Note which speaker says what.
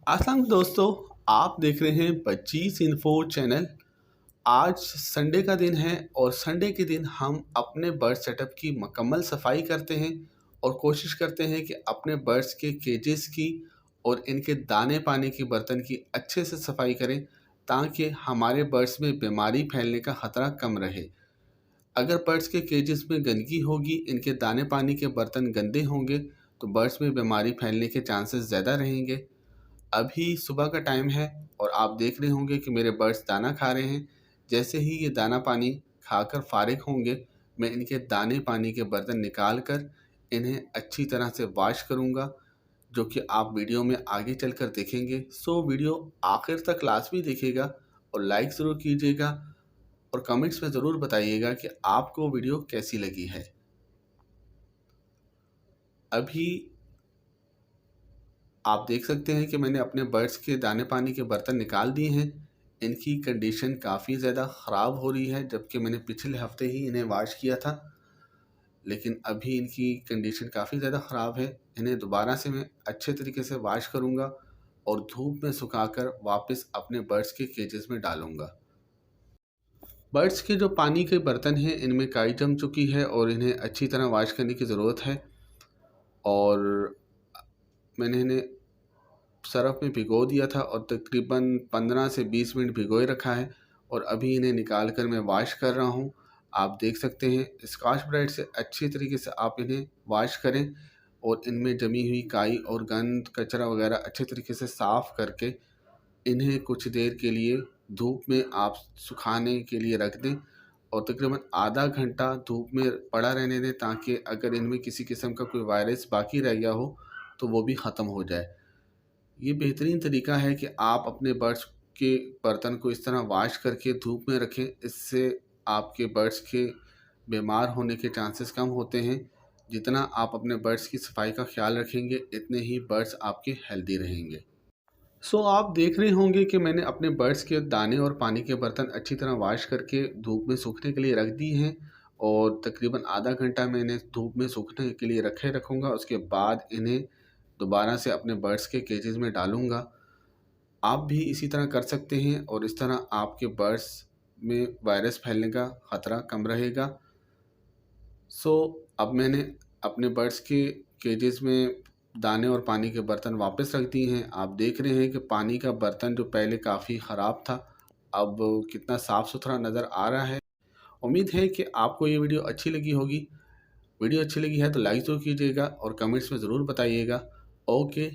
Speaker 1: अस्सलाम दोस्तों, आप देख रहे हैं बच्चीस इन्फो चैनल। आज संडे का दिन है और संडे के दिन हम अपने बर्ड सेटअप की मुकम्मल सफाई करते हैं और कोशिश करते हैं कि अपने बर्ड्स के केजेस की और इनके दाने पानी की बर्तन की अच्छे से सफाई करें ताकि हमारे बर्ड्स में बीमारी फैलने का ख़तरा कम रहे। अगर बर्ड्स के केजेस में गंदगी होगी, इनके दाने पानी के बर्तन गंदे होंगे तो बर्ड्स में बीमारी फैलने के चांसेस ज़्यादा रहेंगे। अभी सुबह का टाइम है और आप देख रहे होंगे कि मेरे बर्ड्स दाना खा रहे हैं। जैसे ही ये दाना पानी खाकर फारिग होंगे, मैं इनके दाने पानी के बर्तन निकाल कर इन्हें अच्छी तरह से वॉश करूँगा, जो कि आप वीडियो में आगे चलकर देखेंगे। सो वीडियो आखिर तक लाजमी देखिएगा और लाइक ज़रूर कीजिएगा और कमेंट्स में ज़रूर बताइएगा कि आपको वीडियो कैसी लगी है। अभी आप देख सकते हैं कि मैंने अपने बर्ड्स के दाने पानी के बर्तन निकाल दिए हैं। इनकी कंडीशन काफ़ी ज़्यादा ख़राब हो रही है, जबकि मैंने पिछले हफ्ते ही इन्हें वॉश किया था, लेकिन अभी इनकी कंडीशन काफ़ी ज़्यादा ख़राब है। इन्हें दोबारा से मैं अच्छे तरीके से वॉश करूँगा और धूप में सुखाकर वापस अपने बर्ड्स के केजेस में डालूँगा। बर्ड्स के जो पानी के बर्तन हैं, इनमें काई जम चुकी है और इन्हें अच्छी तरह वॉश करने की ज़रूरत है। और मैंने इन्हें सरफ़ में भिगो दिया था और तकरीबन 15 से 20 मिनट भिगोए रखा है और अभी इन्हें निकाल कर मैं वॉश कर रहा हूँ। आप देख सकते हैं स्कॉच ब्राइट से अच्छी तरीके से आप इन्हें वॉश करें और इनमें जमी हुई काई और गंद कचरा वगैरह अच्छे तरीके से साफ़ करके इन्हें कुछ देर के लिए धूप में आप सुखाने के लिए रख दें और तकरीबन आधा घंटा धूप में पड़ा रहने दें, ताकि अगर इनमें किसी किस्म का कोई वायरस बाकी रह गया हो तो वो भी ख़त्म हो जाए। ये बेहतरीन तरीका है कि आप अपने बर्ड्स के बर्तन को इस तरह वॉश करके धूप में रखें। इससे आपके बर्ड्स के बीमार होने के चांसेस कम होते हैं। जितना आप अपने बर्ड्स की सफाई का ख्याल रखेंगे, इतने ही बर्ड्स आपके हेल्दी रहेंगे। सो आप देख रहे होंगे कि मैंने अपने बर्ड्स के दाने और पानी के बर्तन अच्छी तरह वॉश करके धूप में सूखने के लिए रख दिए हैं और तकरीबन आधा घंटा मैं इन्हें धूप में सूखने के लिए रखूँगा। उसके बाद इन्हें दोबारा से अपने बर्ड्स के केजेस में डालूँगा। आप भी इसी तरह कर सकते हैं और इस तरह आपके बर्ड्स में वायरस फैलने का ख़तरा कम रहेगा। सो अब मैंने अपने बर्ड्स के केजेस में दाने और पानी के बर्तन वापस रख दिए हैं। आप देख रहे हैं कि पानी का बर्तन जो पहले काफ़ी ख़राब था, अब कितना साफ़ सुथरा नज़र आ रहा है। उम्मीद है कि आपको ये वीडियो अच्छी लगी होगी। वीडियो अच्छी लगी है तो लाइक ज़रूर कीजिएगा और कमेंट्स में ज़रूर बताइएगा। ओके।